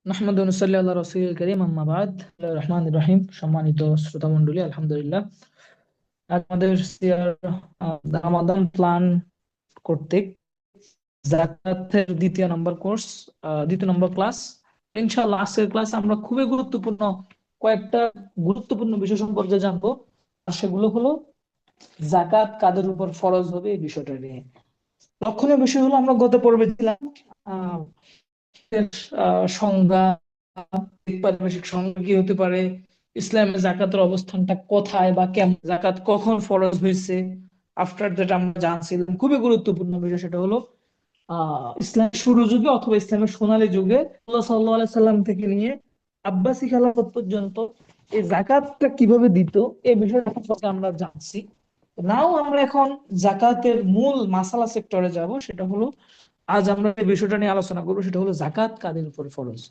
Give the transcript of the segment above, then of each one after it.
নাহমাদু ওয়া নুসাল্লি আলা রাসূলিল কারীম আম্মা বাদ। রহমানির রহিম। সম্মানিত শ্রোতা মণ্ডলী, আলহামদুলিল্লাহ আজ আমাদের সিয়ার রামাদান প্ল্যান কর্তৃক যাকাতের দ্বিতীয় নম্বর ক্লাস। ইনশাআল্লাহ আজকের ক্লাসে আমরা খুবই গুরুত্বপূর্ণ কয়েকটা গুরুত্বপূর্ণ বিষয় সম্পর্কে জানবো। আর সেগুলো হলো যাকাত কাদের উপর ফরজ হবে এই বিষয়টা নিয়ে। লক্ষণীয় বিষয় হলো আমরা গত পর্বে ছিলাম আহ এর, সংজ্ঞা, পারিভাষিক সংজ্ঞা কি হতে পারে, ইসলামে জাকাতের অবস্থানটা কোথায় বা কেমন, জাকাত কখন ফরজ হয়েছে। আফটার দ্যাট আমরা জানছিলাম খুবই গুরুত্বপূর্ণ বিষয়, সেটা হলো ইসলামের শুরু যুগে অথবা ইসলামের সোনালী যুগে রাসূলুল্লাহ সাল্লাল্লাহু আলাইহি সাল্লাম থেকে নিয়ে আব্বাসী খেলাফত পর্যন্ত এই জাকাতটা কিভাবে দিত এই বিষয়টা সম্পর্কে আমরা জানছি। নাও আমরা এখন জাকাতের মূল মাসালা সেক্টরে যাব, সেটা হলো আজ আমরা এই বিষয়টা নিয়ে আলোচনা করবো, সেটা হলো জাকাত কাদের উপর ফরজ।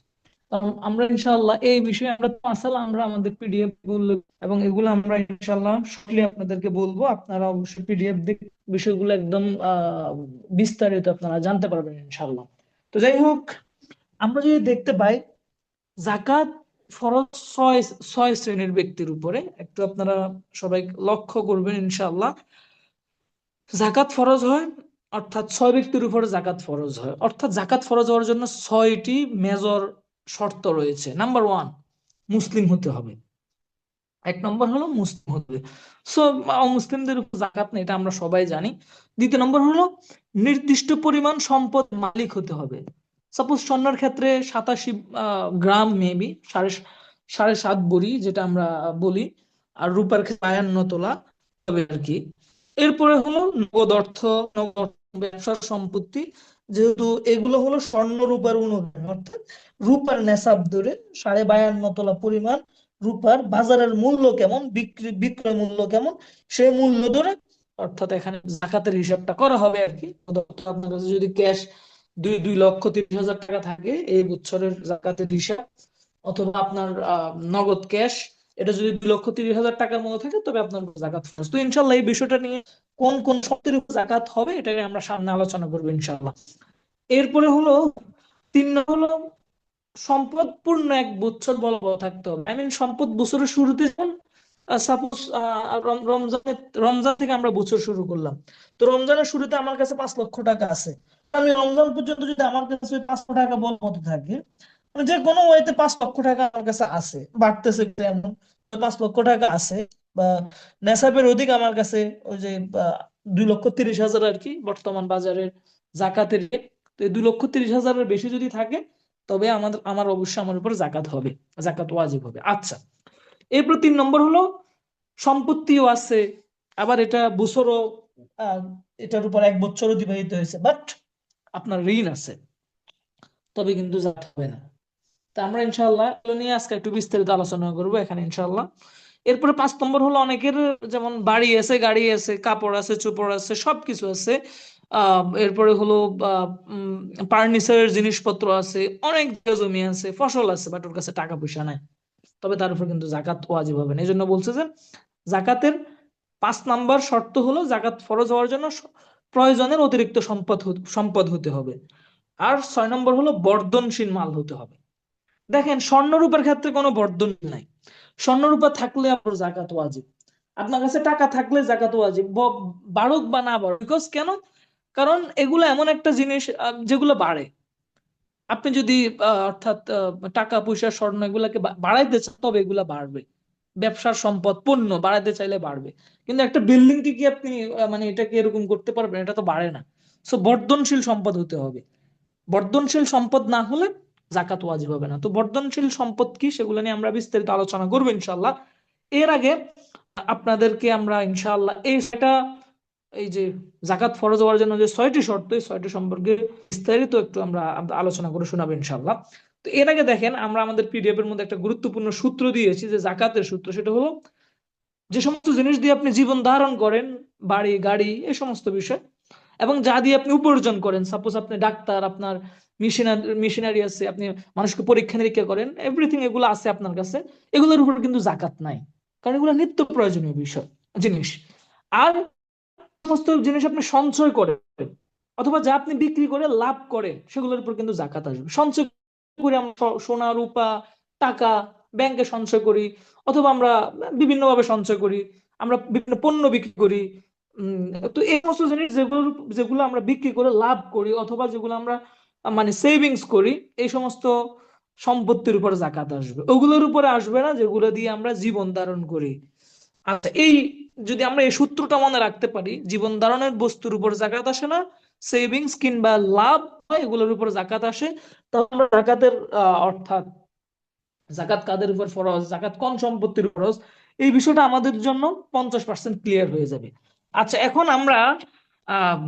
আমরা ইনশাআল্লাহ এই বিষয়ে আমরা মাসালা আমরা আমাদের পিডিএফ গুলো এবং এগুলো আমরা ইনশাআল্লাহ শর্টলি আপনাদেরকে বলবো। আপনারা অবশ্যই পিডিএফ দেখে বিষয়গুলো একদম বিস্তারিত আপনারা জানতে পারবেন ইনশাআল্লাহ। তো যাই হোক, আমরা যদি দেখতে পাই জাকাত ফরজ ছয় ছয় শ্রেণীর ব্যক্তির উপরে, একটু আপনারা সবাই লক্ষ্য করবেন ইনশাআল্লাহ। জাকাত ফরজ হয় অর্থাৎ ছয় ব্যক্তির উপরে জাকাত ফরজ হয়, অর্থাৎ জাকাত ফরজ হওয়ার জন্য ছয়টি মেজর শর্ত রয়েছে। নাম্বার ওয়ান, মুসলিম হতে হবে। এক নম্বর হলো মুসলিম হতে হবে। সো অমুসলিমদের উপর জাকাত নেই, এটা আমরা সবাই জানি। দ্বিতীয় নম্বর হলো নির্দিষ্ট পরিমাণ সম্পদ মালিক হতে হবে। সাপোজ স্বর্ণের ক্ষেত্রে 87 গ্রাম, মেবি সাড়ে সাড়ে সাত ভরি যেটা আমরা বলি, আর রূপার ক্ষেত্রে 52 তোলা হবে আর কি। এরপরে হলো নগদ অর্থ, নগদ ব্যবসার সম্পত্তি, যেহেতু এগুলো হলো স্বর্ণ রূপার অনুদান, অর্থাৎ রূপার নেশাব ধরে 52.5 তোলা পরিমাণ রূপার বাজারের মূল্য কেমন, বিক্রয় মূল্য কেমন, সেই মূল্য ধরে অর্থাৎ এখানে জাকাতের হিসাবটা করা হবে আর কি। অর্থাৎ আপনার কাছে যদি ক্যাশ 2,30,000 টাকা থাকে এই বছরের জাকাতের হিসাব, অথবা আপনার নগদ ক্যাশ এটা যদি 2,30,000 টাকার মতো থাকে, তবে আপনার উপর জাকাত ফরজ। তো ইনশাল্লাহ এই বিষয়টা নিয়ে কোন কোন শর্তের উপর জাকাত হবে এটাকে আমরা সামনে আলোচনা করবো ইনশাল্লাহ। এরপরে হলো তিন হলো সম্পদ পূর্ণ 1 বছর বলবৎ থাকতে হবে। সম্পদ বছরের শুরুতে যেমন সাপোজ রমজানে, রমজান থেকে আমরা বছর শুরু করলাম, তো রমজানের শুরুতে আমার কাছে 5 লক্ষ টাকা আছে। আমি রমজান পর্যন্ত যদি আমার কাছে ওই 500 টাকা বলবৎ থাকে, মানে যে কোনো ওয়েতে 5 লক্ষ টাকা আমার কাছে আছে, বাড়তেছে এমন 5 লক্ষ টাকা আছে, বা নেশাবের অধিক আমার কাছে ওই যে 2,30,000 আর কি বর্তমান বাজারের জাকাতের rate। তো এই 2,30,000-এর বেশি যদি থাকে, তবে আমার অবশ্যই আমার উপর জাকাত হবে, জাকাত ওয়াজিব হবে। আচ্ছা, এরপর 3 নম্বর হলো সম্পত্তিও আছে, আবার এটা বছরও আহ, এটার উপর 1 বছর অতিবাহিত হয়েছে, বাট আপনার ঋণ আছে, তবে কিন্তু জাকাত হবে না। তা আমরা ইনশাআল্লাহ এগুলো নিয়ে আজকে একটু বিস্তারিত আলোচনা করবো এখানে ইনশাআল্লাহ। এরপরে 5 নম্বর হলো অনেকের যেমন বাড়ি আছে, গাড়ি আছে, কাপড় আছে, চোপড় আছে, সবকিছু আছে। এরপরে হলো ফার্নিচারের জিনিসপত্র আছে, অনেক জায়গা জমি আছে, ফসল আছে, বাট ওর কাছে টাকা পয়সা নাই, তবে তার উপর কিন্তু জাকাত ওয়াজিব হবে না। এই জন্য বলছে যে জাকাতের 5 নম্বর শর্ত হলো জাকাত ফরজ হওয়ার জন্য প্রয়োজনের অতিরিক্ত সম্পদ হতে হবে। আর 6 নম্বর হলো বর্ধনশীল মাল হতে হবে। দেখেন, স্বর্ণরূপার ক্ষেত্রে কোনো বর্ধন নাই। স্বর্ণরূপা থাকলে আপনার জাকাত ওয়াজিব, আপনার কাছে টাকা থাকলে জাকাত ওয়াজিব, বাড়ুক বা না বাড়ুক। বিকজ কেন? কারণ এগুলো এমন একটা জিনিস যেগুলো বাড়ে। আপনি যদি অর্থাৎ টাকা পয়সা স্বর্ণ এগুলাকে বাড়াইতে চান, তবে এগুলা বাড়বে। ব্যবসার সম্পদ পণ্য বাড়াইতে চাইলে বাড়বে, কিন্তু একটা বিল্ডিং কি কি আপনি মানে এটাকে এরকম করতে পারবেন? এটা তো বাড়ে না। সো বর্ধনশীল সম্পদ হতে হবে। বর্ধনশীল সম্পদ না হলে জাকাত ওয়াজিব হবে না। তো বর্ধনশীল সম্পদ কি, সেগুলো নিয়ে আমরা বিস্তারিত আলোচনা করবো ইনশাল্লাহ। এর আগে আপনাদেরকে আমরা ইনশাআল্লাহ এই যে জাকাত ফরজ হওয়ার জন্য যে 6টি শর্ত, এই 6টি সম্পর্কে বিস্তারিত একটু আমরা আলোচনা করে শোনাবো ইনশাআল্লাহ। তো এর আগে দেখেন, আমরা আমাদের পিডিএফ এর মধ্যে একটা গুরুত্বপূর্ণ সূত্র দিয়েছি, যে জাকাতের সূত্র। সেটা হলো যে সমস্ত জিনিস দিয়ে আপনি জীবন ধারণ করেন, বাড়ি গাড়ি এই সমস্ত বিষয়, এবং যা দিয়ে আপনি উপার্জন করেন, সাপোজ আপনি ডাক্তার, আপনার মেশিনারি আছে, আপনি মানুষকে পরীক্ষা নিরীক্ষা করেন, এভরিথিং এগুলো আছে আপনার কাছে, এগুলোর উপর কিন্তু জাকাত নাই, কারণ এগুলো নিত্য প্রয়োজনীয় জিনিস। আর সমস্ত জিনিস আপনি সঞ্চয় করেন অথবা যা আপনি বিক্রি করে লাভ করেন, সেগুলোর উপর কিন্তু জাকাত আসবে। সঞ্চয় করি আমরা সোনা রূপা টাকা ব্যাংকে সঞ্চয় করি, অথবা আমরা বিভিন্নভাবে সঞ্চয় করি, আমরা বিভিন্ন পণ্য বিক্রি করি। তো এই সমস্ত জিনিস যেগুলো যেগুলো আমরা বিক্রি করে লাভ করি, অথবা যেগুলো আমরা মানে সেভিংস করি, এই সমস্ত সম্পত্তির উপর জাকাত আসবে। ওগুলোর উপরে আসবে না যেগুলো দিয়ে আমরা জীবন ধারণ করি। আচ্ছা, এই যদি আমরা এই সূত্রটা মনে রাখতে পারি, জীবন ধারণের বস্তুর উপর জাকাত আসে না, সেভিংস কিংবা লাভ হয় এগুলোর উপর জাকাত আসে, তাহলে আমরা জাকাতের অর্থাৎ জাকাত কাদের উপর ফরজ, জাকাত কোন সম্পত্তির ফরজ, এই বিষয়টা আমাদের জন্য 50% ক্লিয়ার হয়ে যাবে। আচ্ছা, এখন আমরা আহ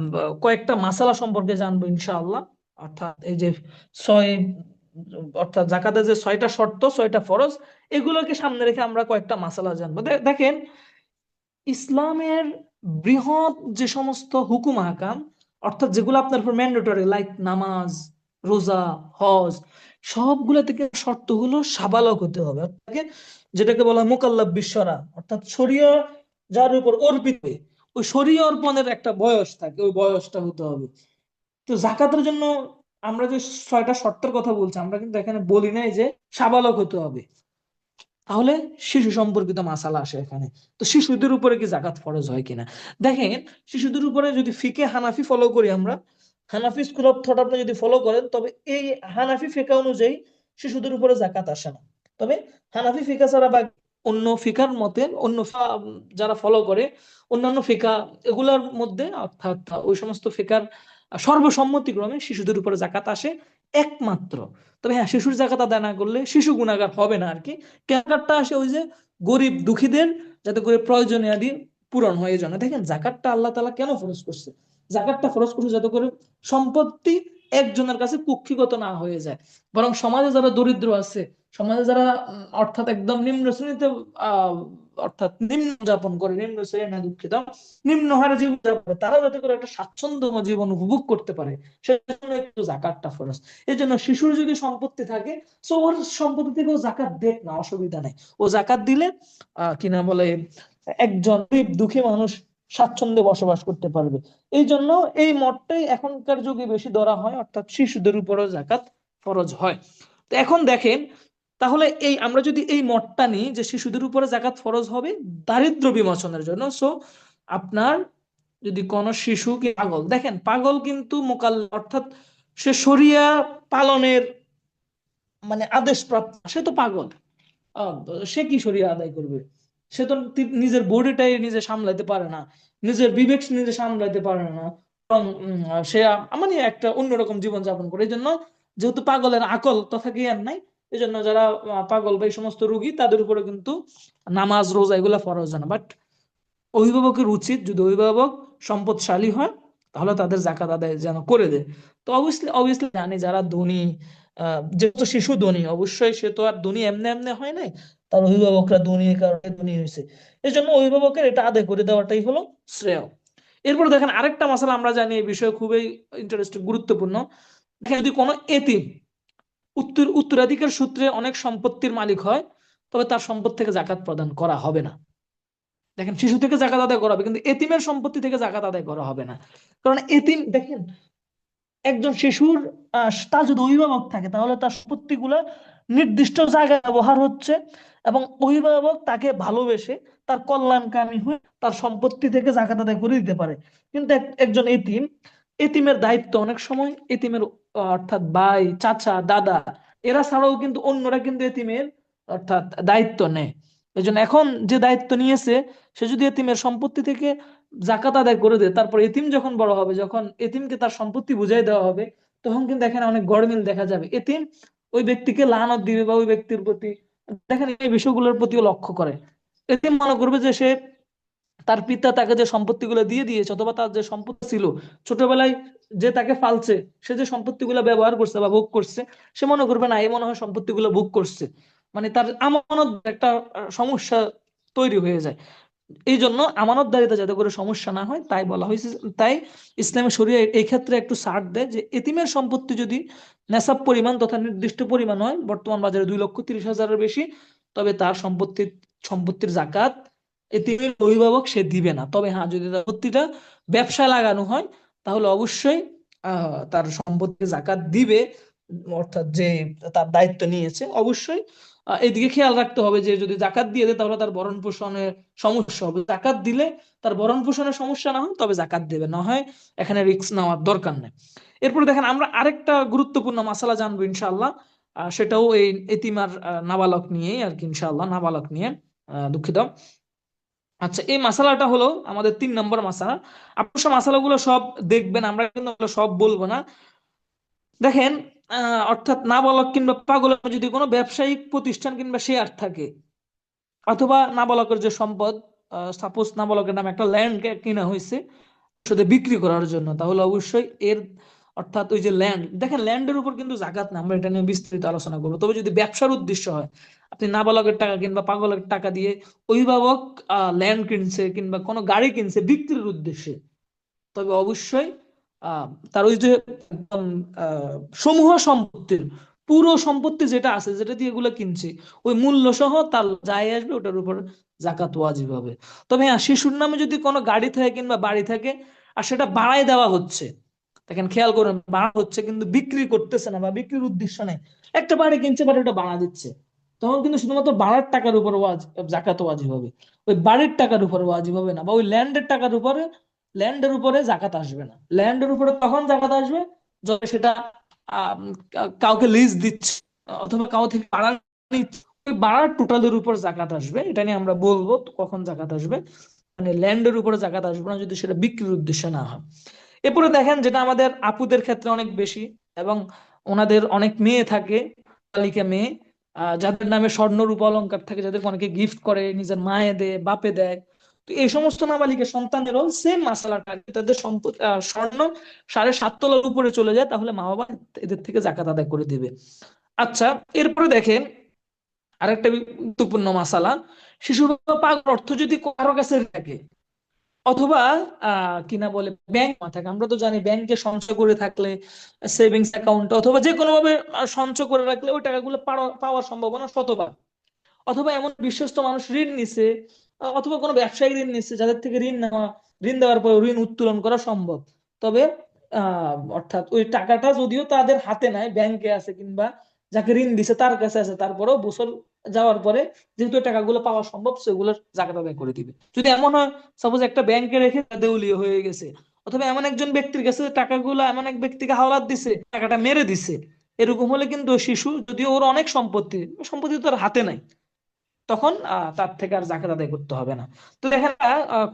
কয়েকটা মাসালা সম্পর্কে জানবো ইনশাআল্লাহ। অর্থাৎ এই যে ছয়, অর্থাৎ জাকাতের যে 6টা শর্ত, 6টা ফরজ, এগুলোকে সামনে রেখে আমরা কয়েকটা মাসালা জানবো। দেখেন, ইসলামের বৃহৎ যে সমস্ত হুকুম আহকাম, অর্থাৎ যেগুলো আপনার উপর ম্যান্ডেটরি, লাইক নামাজ, রোজা, হজ, সবগুলো থেকে শর্ত হলো সাবালক হতে হবে। অর্থাৎ যেটাকে বলা হয় মুকাল্লাফ বিশ্বরা, অর্থাৎ শরীয়হ যার উপর অর্পিত, ওই শরীয়হ অর্পণের একটা বয়স থাকে, ওই বয়সটা হতে হবে। তো জাকাতের জন্য আমরা যে 6টা শর্তের কথা বলছি, আমরা কিন্তু এখানে বলি নাই যে সাবালক হতে হবে। তাহলে শিশু সম্পর্কিত মাসালা আসে এখানে। তো শিশুদের উপরে কি জাকাত ফরজ হয় কিনা? দেখেন, শিশুদের উপরে যদি ফিকে হানাফি ফলো করি আমরা, হানাফি স্কুল অফ থট আপনি যদি ফলো করেন, তবে এই হানাফি ফিকা অনুযায়ী শিশুদের উপরে জাকাত আসে না। তবে হানাফি ফিকা ছাড়া বা অন্য ফিকার মতে, অন্য যারা ফলো করে অন্যান্য ফিকা, এগুলোর মধ্যে অর্থাৎ ওই সমস্ত ফিকার সর্বসম্মতিক্রমে শিশুদের উপরে জাকাত আসে একমাত্র। তবে হ্যাঁ, শিশুর জাকাত আদায় না করলে শিশু গুনাহগার হবে না আর কি। জাকাতটা আসে ওই যে গরিব দুঃখীদের, যাতে করে প্রয়োজনীয়াদি পূরণ হয়। এই জন্য দেখেন, জাকাতটা আল্লাহ তাআলা কেন ফরজ করছে? জাকাতটা ফরজ করছে যাতে করে সম্পত্তি একজনের কাছে কুক্ষিগত না হয়ে যায়, বরং সমাজে যারা দরিদ্র আছে, সমাজে যারা অর্থাৎ একদম নিম্ন শ্রেণীতে আহ অর্থাৎ নিম্ন যাপন করে, নিম্ন শ্রেণী না, দুঃখিত, নিম্ন হারে জীবন যাপন করে, তারা যাতে করে একটা স্বাচ্ছন্দ্যময় জীবন উপভোগ করতে পারে, সেজন্য একটু জাকাতটা ফরজ। এই জন্য শিশুর যদি সম্পত্তি থাকে, তো ওর সম্পত্তি থেকে ও জাকাত দেখ না, অসুবিধা নেই। ও জাকাত দিলে কি না বলে, একজন গরিব দুঃখী মানুষ স্বাচ্ছন্দ্যে বসবাস করতে পারবে। এই জন্য এই মতটাই এখনকার যুগে বেশি ধরা হয়, অর্থাৎ শিশুদের উপরও জাকাত ফরজ হয়। তো এখন দেখেন, তাহলে এই আমরা যদি এই মতটা নিই যে শিশুদের উপরে জাকাত ফরজ হবে দারিদ্র বিমোচনের জন্য, সো আপনার যদি কোন শিশু কি পাগল, দেখেন পাগল কিন্তু মোকাল্লাফ, অর্থাৎ সে শরিয়া পালনের মানে আদেশ প্রাপ্ত, সে তো পাগল। আহ, সে কি শরিয়া আদায় করবে? সে তো নিজের বডিটাই নিজে সামলাইতে পারে না, নিজের বিবেক নিজে সামলাইতে পারে না, এবং সে মানে একটা অন্যরকম জীবন যাপন করে। এই জন্য যেহেতু পাগলের আকল তথা জ্ঞান নাই, এই জন্য যারা পাগল বা এই সমস্ত রোগী, তাদের উপরে কিন্তু নামাজ রোজা এগুলা ফরজ না। বাট অভিভাবকের উচিত, যদি অভিভাবক সম্পদশালী হয়, তাহলে তাদের জাকাত আদায় যেন করে দেয়। তো অবভিয়াসলি অবভিয়াসলি জানি যারা ধনী, যেহেতু শিশু ধনী, অবশ্যই সে তো আর ধনী এমনি এমনি হয় নাই, তার অভিভাবকরা ধনী এই কারণে ধনী হয়েছে। এই জন্য অভিভাবকের এটা আদায় করে দেওয়াটাই হলো শ্রেয়। এরপর দেখেন, আরেকটা মাসালা আমরা জানি, এই বিষয়ে খুবই ইন্টারেস্টিং, গুরুত্বপূর্ণ। দেখেন, যদি কোনো এতিম উত্তরাধিকার সূত্রে অনেক সম্পত্তির মালিক হয়, তবে তার সম্পদ থেকে জাকাত প্রদান করা হবে না। দেখেন, শিশু থেকে জাকাত আদায় করা হবে, কিন্তু এতিমের সম্পত্তি থেকে জাকাত আদায় করা হবে না। কারণ এতিম, দেখেন, একজন শিশুর তার যদি অভিভাবক থাকে, তাহলে তার সম্পত্তি গুলা নির্দিষ্ট জায়গায় ব্যবহার হচ্ছে, এবং অভিভাবক তাকে ভালোবেসে তার কল্যাণকামী হয়ে তার সম্পত্তি থেকে জাকাত আদায় করে দিতে পারে। কিন্তু একজন এতিম, এতিমের দায়িত্ব অনেক সময় এতিমের অর্থাৎ ভাই, চাচা, দাদা, এরা ছাড়াও কিন্তু অন্যরা কিন্তু এতিমের অর্থাৎ দায়িত্ব নেয়। এই জন্য এখন যে দায়িত্ব নিয়েছে, সে যদি এতিমের সম্পত্তি থেকে জাকাত আদায় করে দেয়, তারপর এতিম যখন বড় হবে, যখন এতিমকে তার সম্পত্তি বুঝাই দেওয়া হবে, তখন কিন্তু এখানে অনেক গড়মিল দেখা যাবে। এতিম ওই ব্যক্তিকে লানত দিবে, বা ওই ব্যক্তির প্রতি, দেখেন, এই বিষয়গুলোর প্রতিও লক্ষ্য করে। এতিম মনে করবে যে সে, তার পিতা তাকে যে সম্পত্তিগুলো দিয়ে দিয়েছে, অথবা তার যে সম্পত্তি ছিল ছোটবেলায়, যে তাকে ফালছে, সে যে সম্পত্তিগুলো ব্যবহার করছে বা ভোগ করছে, সে মনে করবে না, এই মনে হয় সম্পত্তিগুলো ভোগ করছে, মানে তার আমানত একটা সমস্যা তৈরি হয়ে যায়। এই জন্য আমানতদারিতা যাতে করে সমস্যা না হয়, তাই বলা হয়েছে। তাই ইসলামী শরিয়া এই ক্ষেত্রে একটু ছাড় দেয়, যে এতিমের সম্পত্তি যদি নেশাব পরিমাণ তথা নির্দিষ্ট পরিমাণ হয়, বর্তমান বাজারে 2,30,000-এর বেশি, তবে তার সম্পত্তির জাকাত এতিমের অভিভাবক সে দিবে না। তবে হ্যাঁ, যদি তার সম্পত্তিটা ব্যবসায় লাগানো হয়, তাহলে অবশ্যই তার সম্পত্তির জাকাত দিবে। অর্থাৎ যে তার দায়িত্ব নিয়েছে, অবশ্যই এইদিকে খেয়াল রাখতে হবে যে যদি জাকাত দিয়ে দেয় তাহলে তার ভরণ পোষণের সমস্যা হবে। জাকাত দিলে তার ভরণ পোষণের সমস্যা না হয় তবে জাকাত দেবে, না হয় এখানে রিস্ক নেওয়ার দরকার নেই। এরপরে দেখেন আমরা আরেকটা গুরুত্বপূর্ণ মাসালা জানবো ইনশাআল্লাহ, সেটাও এই এতিমার নাবালক নিয়ে আর কি, ইনশাআল্লাহ নাবালক নিয়ে, দুঃখিত। আচ্ছা, এই মাসালাটা হলো আমাদের 3 নম্বর মাসালা। আপনার মাসালাগুলো সব দেখবেন, আমরা কিন্তু ওগুলো সব বলবো না। দেখেন, অর্থাৎ নাবালক কিংবা পাগলের যদি কোনো ব্যবসায়িক প্রতিষ্ঠান কিংবা শেয়ার থাকে, অথবা নাবালকের যে সম্পদ, সাপোজ নাবালকের নামে একটা ল্যান্ড কিনা হয়েছে শুধু বিক্রি করার জন্য, তাহলে অবশ্যই এর অর্থাৎ ওই যে ল্যান্ড, দেখেন ল্যান্ডের উপর কিন্তু জাকাত না, আমরা এটা নিয়ে বিস্তারিত আলোচনা করবো। তবে যদি ব্যবসার উদ্দেশ্য হয়, আপনি নাবালকের টাকা কিংবা পাগলের টাকা দিয়ে অভিভাবক ল্যান্ড কিনছে কিংবা কোনো গাড়ি কিনছে বিক্রির উদ্দেশ্যে, তবে অবশ্যই আহ তার ওই যে একদম সমূহ সম্পত্তির পুরো সম্পত্তি যেটা আছে, যেটা দিয়ে এগুলো কিনছে, ওই মূল্য সহ তার যাই আসবে ওটার উপর জাকাত ওয়াজিব হবে। তবে হ্যাঁ, শিশুর নামে যদি কোনো গাড়ি থাকে কিংবা বাড়ি থাকে আর সেটা বাড়ায় দেওয়া হচ্ছে, দেখেন খেয়াল করেন, বাড়া হচ্ছে কিন্তু বিক্রি করতেছে না বা বিক্রির উদ্দেশ্য নেই, একটা বাড়ি কিনছে বাড়িটা বাড়া দিচ্ছে, তখন কিন্তু শুধুমাত্র বাড়ার টাকার উপর জাকাত ওয়াজিব হবে। ওই বাড়ির টাকার উপর ওয়াজিব হবে না, বা ওই ল্যান্ডের টাকার উপরে, ল্যান্ডের উপরে জাকাত আসবে না। ল্যান্ডের উপরে তখন জাকাত আসবে যখন সেটা আম, কাউকে লিজ দিচ্ছে অথবা কাউ থেকে ভাড়া নিচ্ছে, ওই ভাড়ার টোটালের উপর জাকাত আসবে। এটা নিয়ে আমরা বলবো তো কখন জাকাত আসবে, মানে ল্যান্ডের উপরে জাকাত আসবে না যদি সেটা বিক্রির উদ্দেশ্যে না হয়। এরপরে দেখেন, যেটা আমাদের আপুদের ক্ষেত্রে অনেক বেশি, এবং ওনাদের অনেক মেয়ে থাকে, বালিকা মেয়ে, যাদের নামে স্বর্ণ রূপা অলংকার থাকে, যাদের অনেকে গিফট করে, নিজের মায়ে দেয়, বাপে দেয়। তো এই সমস্ত নাবালিকা সন্তানেরও সেম মাসালাটা, তাদের সম্পদ স্বর্ণ 7.5 তোলার উপরে চলে যায়, তাহলে মা বাবা এদের থেকে জাকাত আদায় করে দিবে। আচ্ছা, এরপরে দেখেন আরেকটা গুরুত্বপূর্ণ মাসালা, শিশু বা পাগল অর্থ যদি কারো কাছে থাকে, অথবা কিনা বলে ব্যাংক থাকে, আমরা তো জানি ব্যাংকে সঞ্চয় করে থাকলে, সেভিংস অ্যাকাউন্ট অথবা যে কোনো ভাবে সঞ্চয় করে রাখলে ওই টাকাগুলো পাওয়ার সম্ভাবনা শতভাগ। অথবা এমন বিশ্বস্ত মানুষ ঋণ নিছে, অথবা কোনো ব্যবসায়ী ঋণ নিচ্ছে, যাদের থেকে ঋণ দেওয়ার পর ঋণ উত্তোলন করা সম্ভব। তবে অর্থাৎ ওই টাকাটা যদিও তাদের হাতে নাই, ব্যাংকে আছে কিংবা যাকে ঋণ দিছে তার কাছে আছে, তারপরেও বছর যাওয়ার পরে যেহেতু ওই টাকাগুলো পাওয়া সম্ভব, সেগুলোর জাকাত আদায় করে দিবে। যদি এমন হয় সাপোজ একটা ব্যাংকে রেখে দেউলিয়া হয়ে গেছে, অথবা এমন একজন ব্যক্তির কাছে টাকাগুলো এমন এক ব্যক্তিকে হাওলাত দিছে, টাকাটা মেরে দিছে, এরকম হলে কিন্তু ওই শিশু, যদিও ওর অনেক সম্পত্তি, সম্পত্তি তো তার হাতে নাই, তখন তার থেকে আর জাকাত আদায় করতে হবে না। তো দেখেন,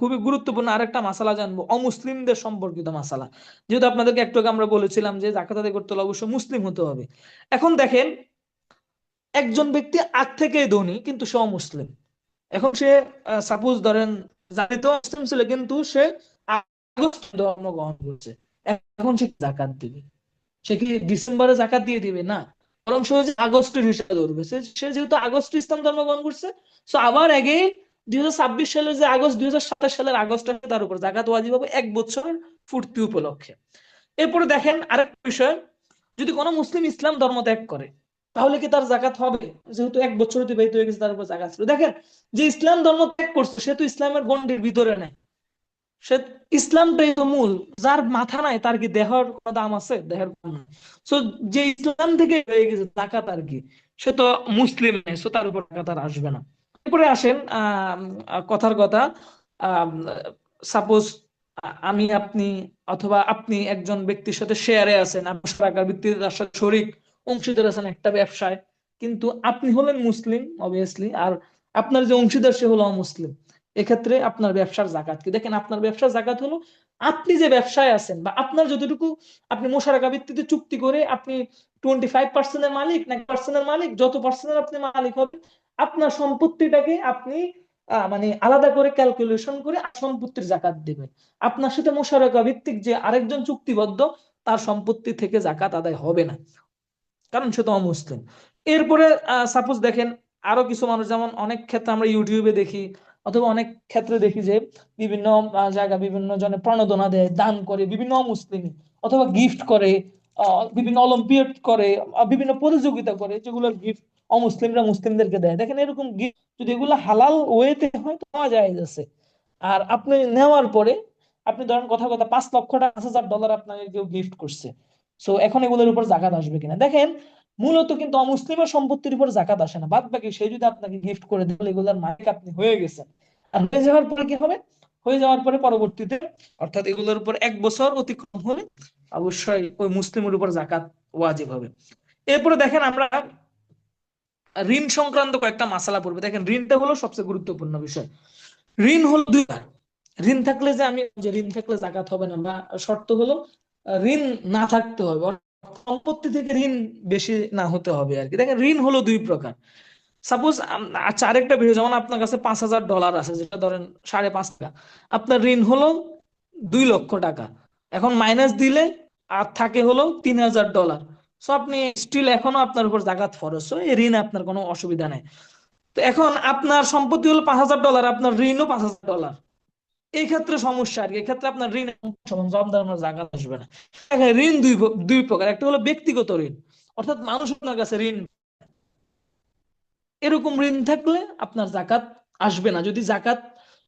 খুবই গুরুত্বপূর্ণ আরেকটা মাসালা জানবো, অমুসলিমদের সম্পর্কিত মাসালা। যেহেতু আপনাদেরকে একটু আগে আমরা বলেছিলাম যে জাকাত আদায় করতে হলে অবশ্যই মুসলিম হতে হবে। এখন দেখেন, একজন ব্যক্তি আগ থেকেই ধনী কিন্তু সে অমুসলিম। এখন সে সাপোজ ধরেন জাতিতে মুসলিম ছিল কিন্তু সে আগস্ট ধর্ম গ্রহণ করছে, এখন সে জাকাত দিবে? সে কি ডিসেম্বরে জাকাত দিয়ে দিবে? না, বরং সে হচ্ছে আগস্টের হিসাবে ধরবে। সে যেহেতু আগস্ট ইসলাম ধর্ম গ্রহণ করছে, সো আবার আগে 2026 সালের যে আগস্ট, 2027 সালের আগস্ট আসে, তার উপর জাকাত ওয়াজিব হবে 1 বছরের পূর্তি উপলক্ষে। এরপরে দেখেন আরেকটা বিষয়, যদি কোনো মুসলিম ইসলাম ধর্ম ত্যাগ করে, তাহলে কি তার জাকাত হবে? যেহেতু 1 বছর অতিবাহিত হয়ে গেছে, তার উপর জাকাত ছিল। দেখেন, যে ইসলাম ধর্ম ত্যাগ করছে সে তো ইসলামের গণ্ডির ভিতরে নেই, সে, ইসলামটাই তো মূল। যার মাথা নাই তার কি দেহের কোনো দাম আছে? দেহের কোনো নাই। সো যে ইসলাম থেকে হয়ে গেছে জাকাত আর কি, সে তো মুসলিম নেই, সো তার উপর জাকাত আর আসবে না। এরপরে আসেন, কথার কথা, সাপোজ আমি আপনি, অথবা আপনি একজন ব্যক্তির সাথে শেয়ারে আছেন, আপনি টাকার ভিত্তিতে তার সাথে শরিক অংশীদার আছেন একটা ব্যবসায়, কিন্তু আপনি হলেন মুসলিম অবভিয়াসলি, আর আপনার যে অংশীদার সে হলো অমুসলিম। এক্ষেত্রে আপনার ব্যবসার জাকাত কি? দেখেন, আপনার ব্যবসার জাকাত হলো আপনি যে ব্যবসায় আছেন বা আপনার যতটুকু, আপনি মোশারাকা ভিত্তিতে চুক্তি করে আপনি 25% মালিক নাকি পার্সেন্টের মালিক, যত পার্সেন্টের আপনি মালিক হবেন, আপনার সম্পত্তিটাকে আপনি মানে আলাদা করে ক্যালকুলেশন করে সম্পত্তির জাকাত দিবেন। আপনার সাথে মোশারাকা ভিত্তিক যে আরেকজন চুক্তিবদ্ধ, তার সম্পত্তি থেকে জাকাত আদায় হবে না, কারণ সে তো অমুসলিম। এরপরে সাপোজ দেখেন, আরো কিছু মানুষ, যেমন অনেক ক্ষেত্রে আমরা ইউটিউবে দেখি অথবা অনেক ক্ষেত্রে দেখি যে বিভিন্ন জায়গা বিভিন্ন জনে প্রণোদনা দেয়, দান করে বিভিন্ন অমুসলিম, অথবা গিফট করে, বিভিন্ন অলিম্পিয়াড করে, বিভিন্ন প্রতিযোগিতা করে, যেগুলোর গিফট অমুসলিমরা মুসলিমদেরকে দেয়। দেখেন, এরকম গিফট যদি এগুলো হালাল ওয়েতে হয় তো নেওয়া যায় আছে। আর আপনি নেওয়ার পরে, আপনি ধরেন কথা কথা $5 লক্ষ $5,000 আপনাকে কেউ গিফট করছে, সো এখন এগুলোর উপর জাকাত আসবে কিনা দেখেন, মূলত কিন্তু অমুসলিমের সম্পত্তির উপর জাকাত আসে না, বাদ বাকি সে যদি আপনাকে গিফট করে দিলে এগুলোর মালিক আপনি হয়ে গেছেন। আর হয়ে যাওয়ার পরে কি হবে, হয়ে যাওয়ার পরে পরবর্তীতে অর্থাৎ এগুলোর উপর 1 বছর অতিক্রম হলে অবশ্যই ওই মুসলিমের উপর জাকাত ওয়াজিব হবে। এরপরে দেখেন আমরা ঋণ সংক্রান্ত কয়েকটা মাসালা পড়বে। দেখেন ঋণটা হলো সবচেয়ে গুরুত্বপূর্ণ বিষয়। ঋণ হলো দুই ভাগ। ঋণ থাকলে যে আমি যে ঋণ থাকলে জাকাত হবে না, বা শর্ত হলো ঋণ না থাকতে হবে, অর্থাৎ সম্পত্তি থেকে ঋণ বেশি না হতে হবে আর কি। দেখেন ঋণ হলো দুই প্রকার। সাপোজ আচ্ছা আরেকটা বিষয়, যেমন আপনার কাছে $5,000 আছে, যেটা ধরেন 5.5 টাকা, আপনার ঋণ হলো 2 লক্ষ টাকা। এখন মাইনাস দিলে আর থাকে হলো $3,000। সো আপনি স্টিল এখনো আপনার উপর জাকাত ফরজ, সো এই ঋণ আপনার কোনো অসুবিধা নেই। তো এখন আপনার সম্পত্তি হলো $5,000, আপনার ঋণও $5,000। এই ক্ষেত্রে সমস্যা আর কি, এই ক্ষেত্রে আপনার ঋণ সমান জবাবদার আপনার জাকাত আসবে না। দেখেন ঋণ দুই প্রকার, একটা হলো ব্যক্তিগত ঋণ, অর্থাৎ মানুষ আপনার কাছে ঋণ, এরকম ঋণ থাকলে আপনার জাকাত আসবে না, যদি জাকাত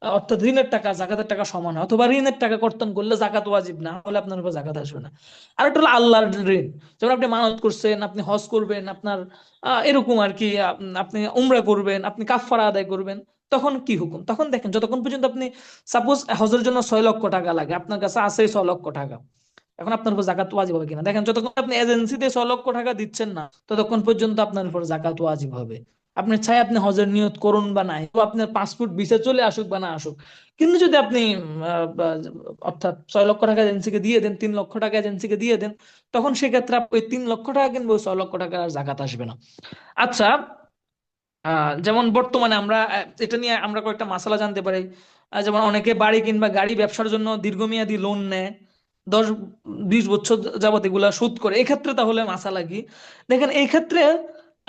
অর্থাৎ ঋণের টাকা জাকাতের টাকা সমান হয়, অথবা ঋণের টাকা কর্তন করলে জাকাত ওয়াজিব না হলে আপনার উপর জাকাত আসবে না। আর একটা হলো আল্লাহর ঋণ, যেমন আপনি মানত করছেন, আপনি হজ করবেন, আপনার এরকম আর কি, আপনি উমরা করবেন, আপনি কাফারা আদায় করবেন, তখন কি হুকুম? তখন দেখেন যতক্ষণ পর্যন্ত আপনি সাপোজ হজের জন্য 6 লক্ষ টাকা লাগে, আপনার কাছে আছে 6 লক্ষ টাকা, এখন আপনার উপর জাকাত ওয়াজিব হবে কিনা দেখেন, যতক্ষণ আপনি এজেন্সিতে 6 লক্ষ টাকা দিচ্ছেন না ততক্ষণ পর্যন্ত আপনার উপর জাকাত ওয়াজিব হবে। আপনি চাই আপনি হজের নিয়ত করুন বা নাই, তো আপনার পাসপোর্ট ভিসা চলে আসুক বা না আসুক, কিন্তু যদি আপনি অর্থাৎ 6 লক্ষ টাকা এজেন্সিকে দিয়ে দেন, 3 লক্ষ টাকা এজেন্সিকে দিয়ে দেন, তখন সেক্ষেত্রে ওই 3 লক্ষ টাকা কিনবো, 6 লক্ষ টাকা আর জাকাত আসবে না। আচ্ছা, যেমন বর্তমানে আমরা এটা নিয়ে আমরা কয়েকটা মাসালা জানতে পারি। যেমন অনেকে বাড়ি কিংবা গাড়ি ব্যবসার জন্য দীর্ঘমেয়াদী লোন নেয়, 10-20 বছর যাবত এগুলা শোধ করে, এক্ষেত্রে তাহলে মাসালা কি? দেখেন এই ক্ষেত্রে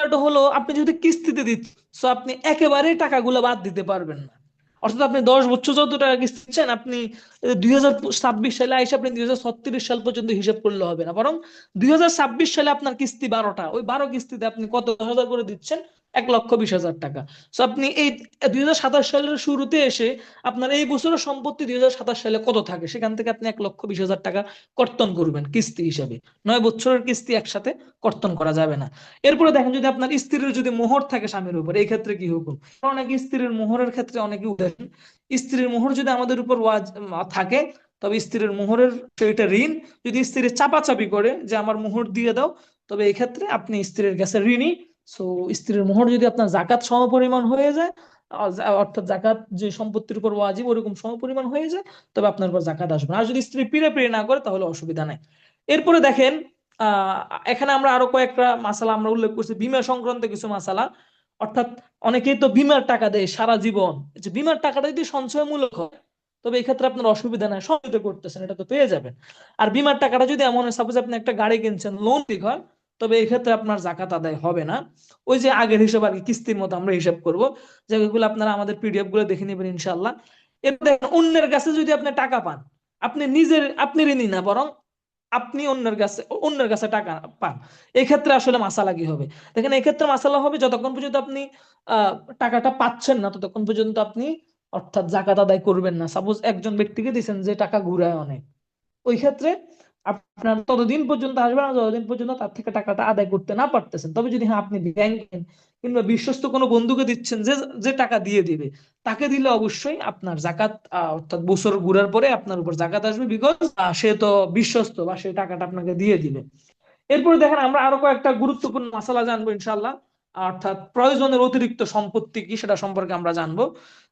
এটা হলো আপনি যদি কিস্তিতে দিচ্ছেন, তো আপনি একেবারে টাকাগুলো বাদ দিতে পারবেন না। অর্থাৎ আপনি 10 বছর যত টাকা কিস্তি দিচ্ছেন, আপনি 2026 সালে আইসে আপনি 2036 সাল পর্যন্ত হিসাব করলে হবে না, বরং 2026 সালে আপনার কিস্তি 12টা, ওই 12 কিস্তিতে আপনি কত 10,000 করে দিচ্ছেন, 1,20,000 টাকা। সো আপনি এই 2027 সালের শুরুতে এসে আপনার এই বছরের সম্পত্তি 2027 সালে কত থাকে, সেখান থেকে আপনি 1,20,000 টাকা কর্তন করবেন কিস্তি হিসাবে। 9 বছরের কিস্তি একসাথে কর্তন করা যাবে না। এরপরে দেখেন যদি আপনার স্ত্রীর যদি মোহর থাকে স্বামীর উপর, এই ক্ষেত্রে কি হুকুম? অনেক স্ত্রীর মোহরের ক্ষেত্রে অনেকে উদাসীন। স্ত্রীর মোহর যদি আমাদের উপর থাকে, তবে স্ত্রীর মোহরের সেটা ঋণ, যদি স্ত্রী চাপাচাপি করে যে আমার মোহর দিয়ে দাও, তবে এই ক্ষেত্রে আপনি স্ত্রীর কাছে ঋণী। সো স্ত্রীর মোহর যদি আপনার জাকাত সমপরিমাণ হয়ে যায়, অর্থাৎ জাকাত যে সম্পত্তির উপর ওয়াজিব ওরকম সমপরিমাণ হয়ে যায়, তবে আপনার উপর জাকাত আসবে না। আর যদি স্ত্রী পিড়ে পিড়ে না করে তাহলে অসুবিধা নাই। এরপরে দেখেন আহ এখানে আমরা আরো কয়েকটা মাসালা আমরা উল্লেখ করছি, বীমা সংক্রান্ত কিছু মাসালা। অর্থাৎ অনেকেই তো বীমার টাকা দেয় সারা জীবন, যে বীমার টাকাটা যদি সঞ্চয়মূলক হয় তবে এই ক্ষেত্রে আপনার অসুবিধা নাই, সঞ্চয় তো করতেছেন, এটা তো পেয়ে যাবেন। আর বীমার টাকাটা যদি এমন হয়, সাপোজ আপনি একটা গাড়ি কিনছেন লোন দিক হয়, তবে এই ক্ষেত্রে আপনার জাকাত আদায় হবে না। ওই যে আগের হিসাব আর কি, কিস্তির মতো আমরা হিসাব করব, যেগুলো আপনারা আমাদের পিডিএফ গুলো দেখে নেবেন ইনশাল্লাহ। এরপর দেখেন অন্যের কাছে যদি আপনি টাকা পান, আপনি ঋণী না, বরং আপনি অন্যের কাছে টাকা পান, এই ক্ষেত্রে আসলে মাসালা কি হবে? দেখেন এই ক্ষেত্রে মাসালা হবে, যতক্ষণ পর্যন্ত আপনি আহ টাকাটা পাচ্ছেন না ততক্ষণ পর্যন্ত আপনি অর্থাৎ জাকাত আদায় করবেন না। সাপোজ একজন ব্যক্তিকে দিচ্ছেন যে টাকা ঘুরায় অনেক, ওই ক্ষেত্রে আপনার ততদিন পর্যন্ত আসবে না যতদিন পর্যন্ত তার থেকে টাকাটা আদায় করতে না পারতেছেন। তবে যদি হ্যাঁ আপনি ব্যাংকে কিংবা বিশ্বস্ত কোনো বন্ধুকে দিচ্ছেন যে যে টাকা দিয়ে দিবে, তাকে দিলে অবশ্যই আপনার জাকাত অর্থাৎ বছর ঘুরার পরে আপনার উপর জাকাত আসবে, বিকজ সে তো বিশ্বস্ত বা সে টাকাটা আপনাকে দিয়ে দিবে। এরপরে দেখেন আমরা আরো কয়েকটা গুরুত্বপূর্ণ মাসালা জানবো ইনশাল্লাহ। অর্থাৎ প্রয়োজনের অতিরিক্ত সম্পত্তি কি সেটা সম্পর্কে আমরা জানবো।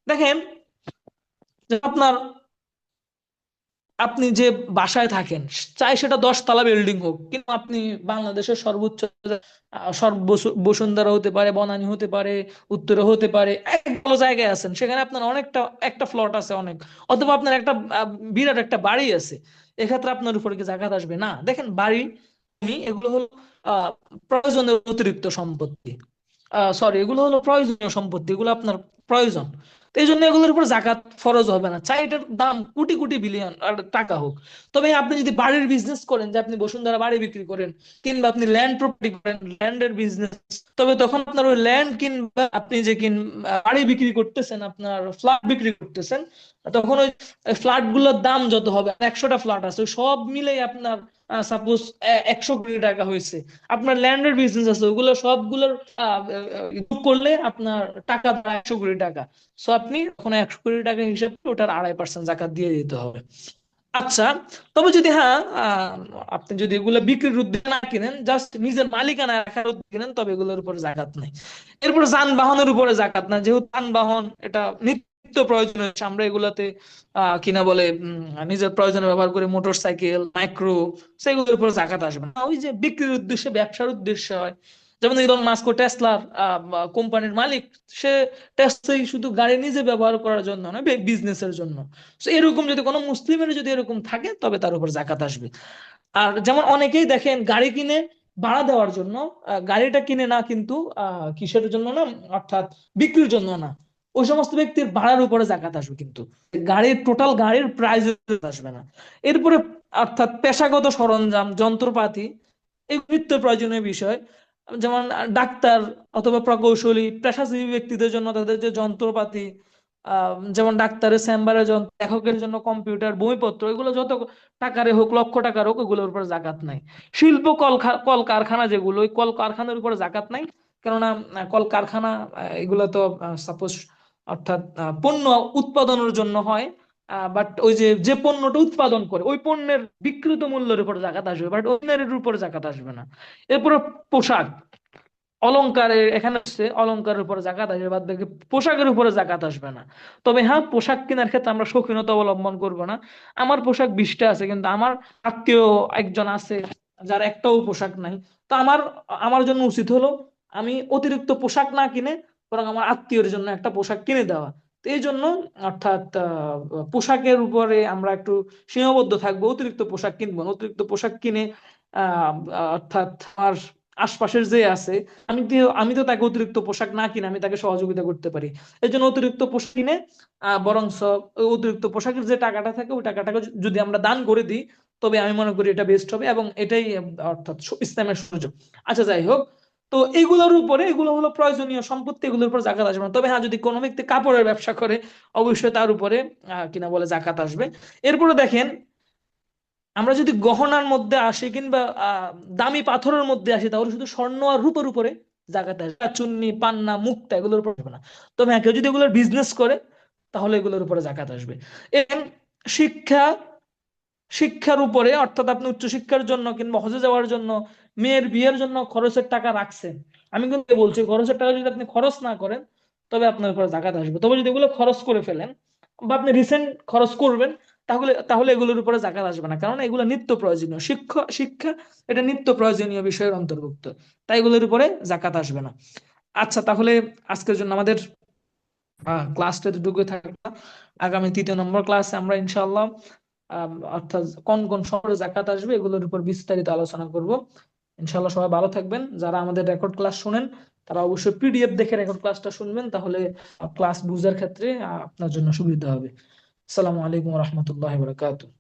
দেখেন যে আপনি যে বাসায় থাকেন, চাই সেটা 10 তলা বিল্ডিং হোক, কিন্তু আপনি বাংলাদেশের সর্বোচ্চ বসুন্ধরা হতে পারে, বনানী হতে পারে, উত্তরে হতে পারে, এক ভালো জায়গায় আছেন, সেখানে আপনার অনেকটা একটা ফ্লট আছে অনেক, অথবা আপনার একটা বিরাট একটা বাড়ি আছে, এক্ষেত্রে আপনার উপরে কি জাকাত আসবে না? দেখেন বাড়ি এগুলো হলো আহ প্রয়োজনের অতিরিক্ত সম্পত্তি, সরি এগুলো হলো প্রয়োজনীয় সম্পত্তি, এগুলো আপনার প্রয়োজন। তো এই জন্য এগুলোর উপর জাকাত ফরজ হবে না, চাই এটার দাম কোটি কোটি বিলিয়ন টাকা হোক। তবে আপনি যদি বাড়ির বিজনেস করেন, যে আপনি বসুন্ধরা বাড়ি বিক্রি করেন, কিংবা আপনি ল্যান্ড প্রপার্টি করেন, ল্যান্ডের বিজনেস, তবে তখন আপনার ওই ল্যান্ড কিংবা আপনি যে বাড়ি বিক্রি করতেছেন, আপনার ফ্ল্যাট বিক্রি করতেছেন, তখন ওই ফ্ল্যাট গুলোর দাম যত হবে, 100টা ফ্ল্যাট আছে, ওই সব মিলে আপনার সাপোজ 100 কোটি টাকা হয়েছে, আপনার ল্যান্ডের বিজনেস আছে, ওগুলো সবগুলোর যোগ করলে আপনার টাকা প্রায় 100 কোটি টাকা। সো আপনি ওখানে 100 কোটি টাকা হিসেবে ওটার 2.5% জাকাত দিয়ে দিতে হবে। আচ্ছা, তবে যদি হ্যাঁ আপনি যদি এগুলো বিক্রির উদ্দেশ্যে না কিনেন, জাস্ট নিজের মালিকানা রাখার উদ্দেশ্যে কিনেন, তবে এগুলোর উপর জাকাত নাই। এরপর যানবাহনের উপরে জাকাত না, যেহেতু যানবাহন এটা নিত্য প্রয়োজনীয়, আমরা এগুলাতে কিনা বলে নিজের প্রয়োজনে ব্যবহার করে, মোটর সাইকেল, মাইক্রো, সেগুলোর উপর জাকাত আসবে না। ওই যে বিক্রির উদ্দেশ্যে, ব্যবসার উদ্দেশ্যে হয়, যেমন ইলন মাস্ক টেসলার কোম্পানির মালিক, সে টেসলাই শুধু গাড়ি নিজে ব্যবহার করার জন্য না, বিজনেসের জন্য। তো এরকম যদি কোনো মুসলিমের যদি এরকম থাকে, তবে তার উপর জাকাত আসবে। আর যেমন অনেকেই দেখেন গাড়ি কিনে ভাড়া দেওয়ার জন্য, গাড়িটা কিনে না কিন্তু কিসের জন্য না, অর্থাৎ বিক্রির জন্য না, ওই সমস্ত ব্যক্তির ভাড়ার উপরে জাকাত আসবে, কিন্তু গাড়ির টোটাল গাড়ির প্রাইস আসবে না। এরপরে অর্থাৎ পেশাগত সরঞ্জাম, যন্ত্রপাতি, এই নিত্য প্রয়োজনীয় বিষয়, যেমন ডাক্তার অথবা প্রকৌশলী পেশাজীবী ব্যক্তিদের জন্য তাদের যে যন্ত্রপাতি, যেমন ডাক্তারের চেম্বারের যন্ত্র, লেখকের জন্য কম্পিউটার, বইপত্র, এগুলো যত টাকারে হোক, লক্ষ টাকার হোক, ওগুলোর উপর জাকাত নাই। শিল্প কল কারখানা যেগুলো, ওই কল কারখানার উপর জাকাত নাই, কেননা কল কারখানা এগুলো তো সাপোজ অর্থাৎ পণ্য উৎপাদনের জন্য হয়, বাট ওই যে যে পণ্যটা উৎপাদন করে ওই পণ্যের বিক্রিত মূল্যের উপর জাকাত আসবে, বাট অন্যের উপর জাকাত আসবে না। এরপরে পোশাক, অলংকারের এখানে হচ্ছে অলংকারের উপরে জাকাত আসবে, বাদ বাকি পোশাকের উপরে জাকাত আসবে না। তবে হ্যাঁ, পোশাক কেনার ক্ষেত্রে আমরা শৌখিনতা অবলম্বন করব না। আমার পোশাক 20টা আছে, কিন্তু আমার আত্মীয় একজন আছে যার একটাও পোশাক নাই। তো আমার আমার জন্য উচিত হলো আমি অতিরিক্ত পোশাক না কিনে বরং আমার আত্মীয়ের জন্য একটা পোশাক কিনে দেওয়া। তো এই জন্য অর্থাৎ পোশাকের উপরে আমরা একটু সীমাবদ্ধ থাকবো, অতিরিক্ত পোশাক কিনবো না। অতিরিক্ত পোশাক কিনে অর্থাৎ আমার আশপাশের যে আছে, আমি তো তাকে অতিরিক্ত পোশাক না কিনে আমি তাকে সহযোগিতা করতে পারি। এই জন্য অতিরিক্ত পোশাক কিনে বরঞ্চ ওই অতিরিক্ত পোশাকের যে টাকাটা থাকে, ওই টাকাটাকে যদি আমরা দান করে দিই, তবে আমি মনে করি এটা বেস্ট হবে, এবং এটাই অর্থাৎ ইসলামের সুযোগ। আচ্ছা, যাই হোক, তো এইগুলোর উপরে, এগুলো হলো প্রয়োজনীয় সম্পত্তি, এগুলোর উপর জাকাত আসবে না। তবে হ্যাঁ, যদি কোনো ব্যক্তি কাপড়ের ব্যবসা করে, অবশ্যই তার উপরে কিনা বলে জাকাত আসবে। এরপরে দেখেন, আমরা যদি গহনার মধ্যে আসি কিংবা দামি পাথরের মধ্যে আসি, তাহলে শুধু স্বর্ণ আর রূপের উপরে জাকাত আসবে, চুন্নি, পান্না, মুক্তা, এগুলোর উপর আসবে না। তবে হ্যাঁ, কেউ যদি এগুলোর বিজনেস করে, তাহলে এগুলোর উপরে জাকাত আসবে। এবং শিক্ষা, শিক্ষার উপরে, অর্থাৎ আপনি উচ্চশিক্ষার জন্য কিংবা হজে যাওয়ার জন্য, মেয়ের বিয়ের জন্য খরচের টাকা রাখছেন, আমি কিন্তু বলছি খরচের টাকা যদি আপনি খরচ না করেন, তবে আপনার উপরে জাকাত আসবে। তবে যদি এগুলো খরচ করে ফেলেন বা আপনি রিসেন্ট খরচ করবেন, তাহলে তাহলে এগুলোর উপরে জাকাত আসবে না, কারণ এগুলো নিত্য প্রয়োজনীয়। শিক্ষা শিক্ষা এটা নিত্য প্রয়োজনীয় বিষয়ের অন্তর্ভুক্ত, তাই এগুলোর উপরে জাকাত আসবে না। আচ্ছা, তাহলে আজকের জন্য আমাদের ক্লাসটা এতটুকু থাকবে। আগামী 3য় নম্বর ক্লাসে আমরা ইনশাআল্লাহ অর্থাৎ কোন কোন শহরে জাকাত আসবে এগুলোর উপর বিস্তারিত আলোচনা করব। ইনশাআল্লাহ সবাই ভালো থাকবেন। যারা আমাদের রেকর্ড ক্লাস শুনেন, তারা অবশ্যই পিডিএফ দেখে রেকর্ড ক্লাসটা শুনবেন, তাহলে ক্লাস বুঝার ক্ষেত্রে আপনার জন্য সুবিধা হবে। আসসালামু আলাইকুম ওয়া রাহমাতুল্লাহি ওয়া বারাকাতুহু।